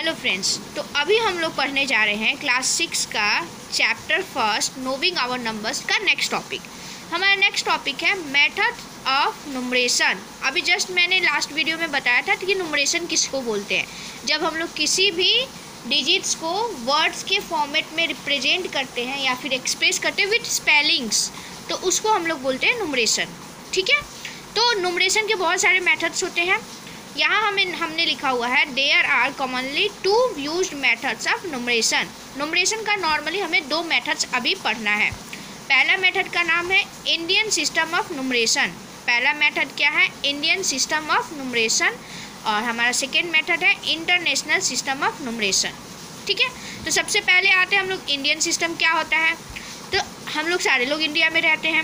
Hello friends, तो अभी हम लोग पढ़ने जा रहे हैं क्लास 6 का chapter first knowing our numbers का नेक्स्ट टॉपिक। हमारा नेक्स्ट टॉपिक है मेथड ऑफ नुमरेशन। अभी जस्ट मैंने लास्ट वीडियो में बताया था कि नुमरेशन किसको बोलते हैं। जब हम लोग किसी भी डिजिट्स को वर्ड्स के फॉर्मेट में रिप्रेजेंट करते हैं या फिर एक्सप्रेस करते हैं विथ स्पेलिंग्स, तो उसको हम लोग बोलते हैं नुमरेशन। ठीक है, तो नुमरेशन के बहुत सारे मेथड्स होते हैं। यहाँ हमने लिखा हुआ है there are commonly two used methods of numeration. Numeration का नॉर्मली हमें दो मेथड्स अभी पढ़ना है। पहला मेथड का नाम है इंडियन सिस्टम ऑफ नुमरेशन। पहला मेथड क्या है? Indian system of numeration. और हमारा सेकेंड मेथड है इंटरनेशनल सिस्टम ऑफ नुमरेशन। ठीक है, तो सबसे पहले आते हैं हम लोग इंडियन सिस्टम क्या होता है। तो हम लोग सारे लोग इंडिया में रहते हैं,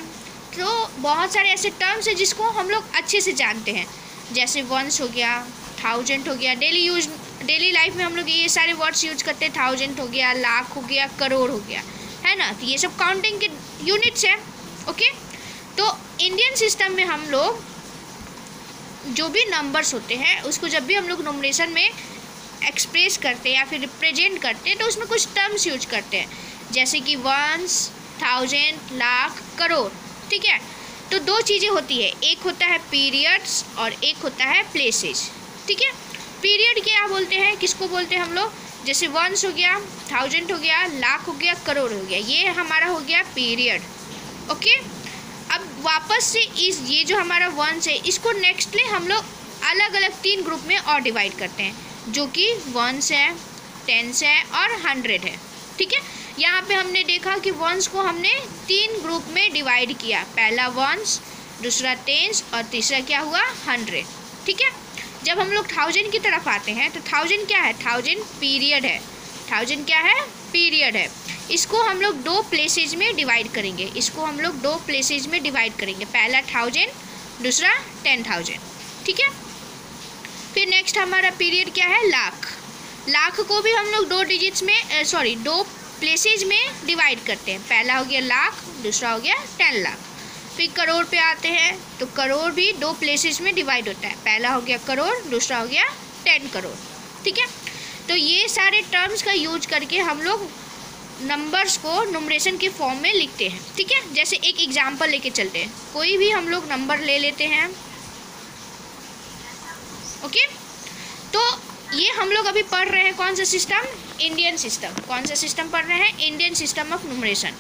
तो बहुत सारे ऐसे टर्म्स हैं जिसको हम लोग अच्छे से जानते हैं, जैसे वंस हो गया, थाउजेंड हो गया। डेली लाइफ में हम लोग ये सारे वर्ड्स यूज करते हैं। थाउजेंड हो गया, लाख हो गया, करोड़ हो गया, है ना। तो ये सब काउंटिंग के यूनिट्स हैं। ओके, तो इंडियन सिस्टम में हम लोग जो भी नंबर्स होते हैं उसको जब भी हम लोग नुमरेशन में एक्सप्रेस करते हैं या फिर रिप्रेजेंट करते हैं तो उसमें कुछ टर्म्स यूज करते हैं, जैसे कि वंस, थाउजेंड, लाख, करोड़। ठीक है, तो दो चीज़ें होती है, एक होता है पीरियड्स और एक होता है प्लेसेस। ठीक है, पीरियड क्या बोलते हैं, किसको बोलते हैं हम लोग? जैसे वंस हो गया, थाउजेंड हो गया, लाख हो गया, करोड़ हो गया, ये हमारा हो गया पीरियड। ओके, अब वापस से ये जो हमारा वंस है इसको नेक्स्टली हम लोग अलग अलग 3 ग्रुप में और डिवाइड करते हैं, जो कि वंस है, टेंस है और 100 है। ठीक है, यहाँ पे हमने देखा कि वंस को हमने 3 ग्रुप में डिवाइड किया। पहला वंस, दूसरा टेंस और तीसरा क्या हुआ? 100। ठीक है, जब हम लोग थाउजेंड की तरफ आते हैं तो थाउजेंड क्या है? थाउजेंड पीरियड है। थाउजेंड क्या है? पीरियड है। इसको हम लोग 2 प्लेसेज में डिवाइड करेंगे। इसको हम लोग 2 प्लेसेज में डिवाइड करेंगे, पहला 1000, दूसरा 10,000। ठीक है, फिर नेक्स्ट हमारा पीरियड क्या है? लाख। लाख को भी हम लोग 2 डिजिट्स में 2 प्लेसेज में डिवाइड करते हैं। पहला हो गया लाख, दूसरा हो गया 10 लाख। फिर करोड़ पे आते हैं तो करोड़ भी 2 प्लेसेज में डिवाइड होता है। पहला हो गया करोड़, दूसरा हो गया 10 करोड़। ठीक है, तो ये सारे टर्म्स का यूज करके हम लोग नंबर्स को नुमरेशन के फॉर्म में लिखते हैं। ठीक है, जैसे एक एग्जांपल लेके चलते हैं, कोई भी हम लोग नंबर ले लेते हैं। ओके, तो ये हम लोग अभी पढ़ रहे हैं कौन सा सिस्टम? Indian system. कौन सा सिस्टम पढ़ रहे हैं? Indian system of numeration.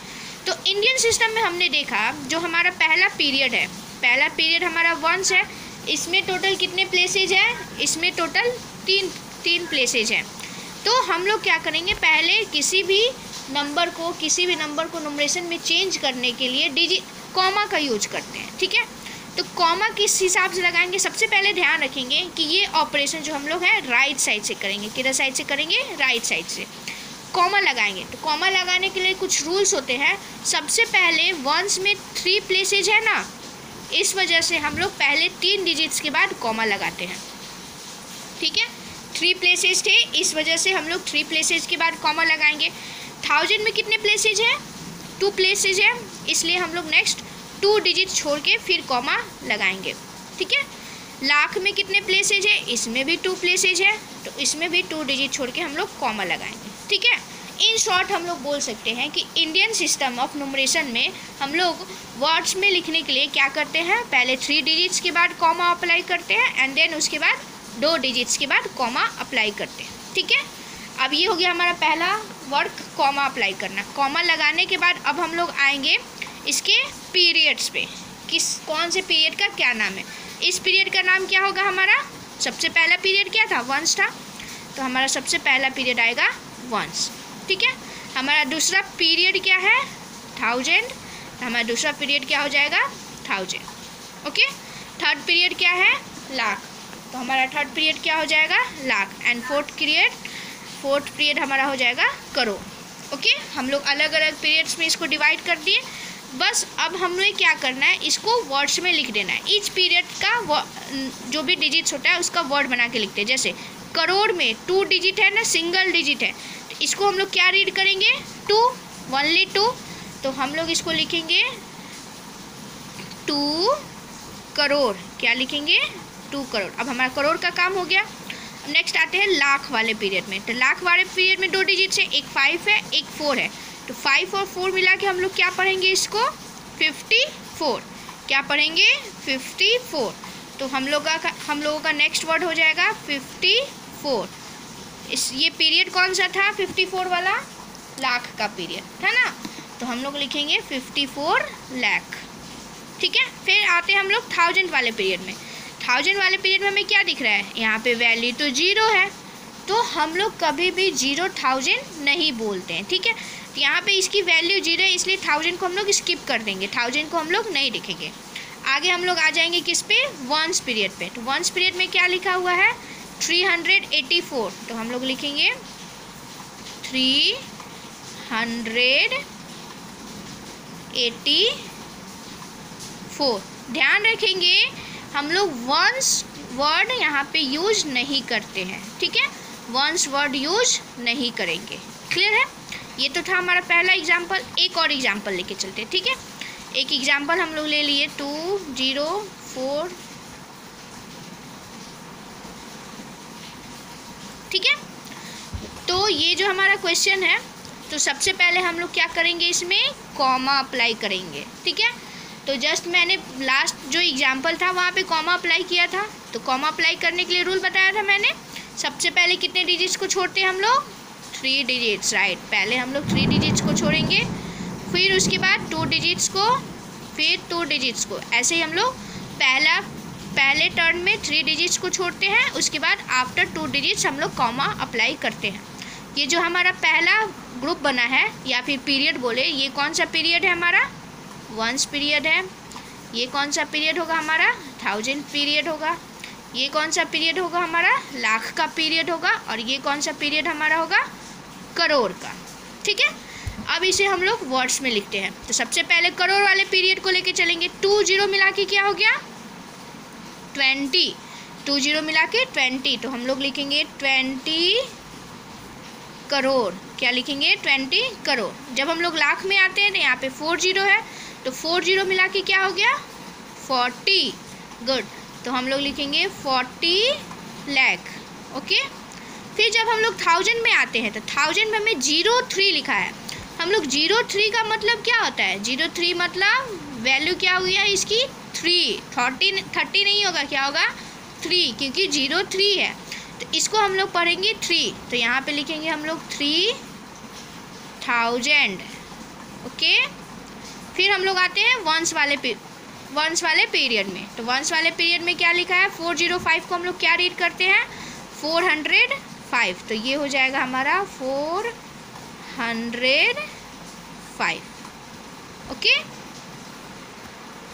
तो इंडियन सिस्टम में हमने देखा जो हमारा पहला पीरियड है, पहला पीरियड हमारा वंस है। इसमें टोटल कितने प्लेसेज हैं? इसमें टोटल 3 प्लेसेज हैं। तो हम लोग क्या करेंगे, पहले किसी भी नंबर को नुमरेशन में चेंज करने के लिए कॉमा का यूज करते हैं। ठीक है, तो कॉमा किस हिसाब से लगाएंगे? सबसे पहले ध्यान रखेंगे कि ये ऑपरेशन जो हम लोग है राइट साइड से करेंगे। किधर साइड से करेंगे? राइट साइड से कॉमा लगाएंगे। तो कॉमा लगाने के लिए कुछ रूल्स होते हैं। सबसे पहले वंस में 3 प्लेसेज है ना, इस वजह से हम लोग पहले 3 डिजिट्स के बाद कॉमा लगाते हैं। ठीक है, 3 प्लेसेज थे, इस वजह से हम लोग 3 प्लेसेज के बाद कॉमा लगाएंगे। 1000 में कितने प्लेसेज हैं? 2 प्लेसेज है, इसलिए हम लोग नेक्स्ट 2 डिजिट छोड़ के फिर कॉमा लगाएंगे। ठीक है, लाख में कितने प्लेसेज है? इसमें भी 2 प्लेसेज है, तो इसमें भी 2 डिजिट छोड़ के हम लोग कॉमा लगाएंगे। ठीक है, इन शॉर्ट हम लोग बोल सकते हैं कि इंडियन सिस्टम ऑफ नुमरेशन में हम लोग वर्ड्स में लिखने के लिए क्या करते हैं, पहले 3 डिजिट्स के बाद कॉमा अप्लाई करते हैं एंड देन उसके बाद 2 डिजिट्स के बाद कॉमा अप्लाई करते हैं। ठीक है, अब ये हो गया हमारा पहला वर्क, कॉमा अप्लाई करना। कॉमा लगाने के बाद अब हम लोग आएंगे इसके पीरियड्स पे, कौन से पीरियड का क्या नाम है। इस पीरियड का नाम क्या होगा हमारा? सबसे पहला पीरियड क्या था? वंस था, तो हमारा सबसे पहला पीरियड आएगा वंस। ठीक है, हमारा दूसरा पीरियड क्या है? 1000, तो हमारा दूसरा पीरियड क्या हो जाएगा? 1000। ओके, थर्ड पीरियड क्या है? लाख, तो हमारा थर्ड पीरियड क्या हो जाएगा? लाख। एंड फोर्थ पीरियड हमारा हो जाएगा करोड़। ओके, हम लोग अलग अलग पीरियड्स में इसको डिवाइड कर दिए। बस अब हमें क्या करना है, इसको वर्ड्स में लिख देना है। ईच पीरियड का जो भी डिजिट्स होता है उसका वर्ड बना के लिखते हैं। जैसे करोड़ में 2 डिजिट है ना, सिंगल डिजिट है, तो इसको हम लोग क्या रीड करेंगे? 2, ओनली 2। तो हम लोग इसको लिखेंगे 2 करोड़। क्या लिखेंगे? 2 करोड़। अब हमारा करोड़ का काम हो गया। नेक्स्ट आते हैं लाख वाले पीरियड में। तो लाख वाले पीरियड में 2 डिजिट्स है, एक 5 है एक 4 है। तो 5 और 4 मिला के हम लोग क्या पढ़ेंगे इसको 54। क्या पढ़ेंगे 54। तो हम लोगों का नेक्स्ट वर्ड हो जाएगा 54। ये पीरियड कौन सा था 54 वाला, लाख का पीरियड था ना। तो हम लोग लिखेंगे 54 लाख। ठीक है। फिर आते हैं हम लोग 1000 वाले पीरियड में। 1000 वाले पीरियड में हमें क्या दिख रहा है, यहाँ पे वैल्यू तो 0 है, तो हम लोग कभी भी 0,000 नहीं बोलते हैं। ठीक है। तो यहाँ पे इसकी वैल्यू 0 है, इसलिए 1000 को हम लोग स्किप कर देंगे, 1000 को हम लोग नहीं लिखेंगे। आगे हम लोग आ जाएंगे किस पे, वंस पीरियड पे। तो वंस पीरियड में क्या लिखा हुआ है 384। तो हम लोग लिखेंगे 384। ध्यान रखेंगे हम लोग वंस वर्ड यहाँ पे यूज नहीं करते हैं। ठीक है, वंस वर्ड यूज नहीं करेंगे। क्लियर है। ये तो था हमारा पहला एग्जाम्पल। एक और एग्जाम्पल लेके चलते हैं। ठीक है, एक एग्जाम्पल हम लोग ले लिए 204। ठीक है। तो ये जो हमारा क्वेश्चन है, तो सबसे पहले हम लोग क्या करेंगे, इसमें कॉमा अप्लाई करेंगे। ठीक है। तो जस्ट मैंने लास्ट जो एग्जाम्पल था वहाँ पे कॉमा अप्लाई किया था। तो कॉमा अप्लाई करने के लिए रूल बताया था मैंने। सबसे पहले कितने डिजिट्स को छोड़ते हैं हम लोग 3 डिजिट्स। राइट, पहले हम लोग 3 डिजिट्स को छोड़ेंगे, फिर उसके बाद 2 डिजिट्स को, फिर 2 डिजिट्स को। ऐसे ही हम लोग पहले टर्न में 3 डिजिट्स को छोड़ते हैं, उसके बाद आफ्टर 2 डिजिट्स हम लोग कॉमा अप्लाई करते हैं। ये जो हमारा पहला ग्रुप बना है या फिर पीरियड बोले, ये कौन सा पीरियड है हमारा, वंस पीरियड है। ये कौन सा पीरियड होगा हमारा 1000 पीरियड होगा। ये कौन सा पीरियड होगा हमारा लाख का पीरियड होगा। और ये कौन सा पीरियड हमारा होगा करोड़ का। ठीक है। अब इसे हम लोग वर्ड्स में लिखते हैं। तो सबसे पहले करोड़ वाले पीरियड को लेके चलेंगे। 2 0 मिला के क्या हो गया 20। 2 0 मिला के 20। तो हम लोग लिखेंगे 20 करोड़। क्या लिखेंगे 20 करोड़। जब हम लोग लाख में आते हैं तो यहाँ पे 4 0 है, तो 4 0 मिला के क्या हो गया 40। गुड। तो हम लोग लिखेंगे 40 लाख। ओके। फिर जब हम लोग 1000 में आते हैं तो 1000 में हमें 03 लिखा है। हम लोग 03 का मतलब क्या होता है, 03 मतलब वैल्यू क्या हुई है इसकी 3। 30 नहीं होगा, क्या होगा 3, क्योंकि 03 है। तो इसको हम लोग पढ़ेंगे 3। तो यहाँ पे लिखेंगे हम लोग 3000। ओके। फिर हम लोग आते हैं वंस वाले पीरियड में। तो वंस वाले पीरियड में क्या लिखा है 405 को हम लोग क्या रीड करते हैं 405। तो ये हो जाएगा हमारा 405। ओके।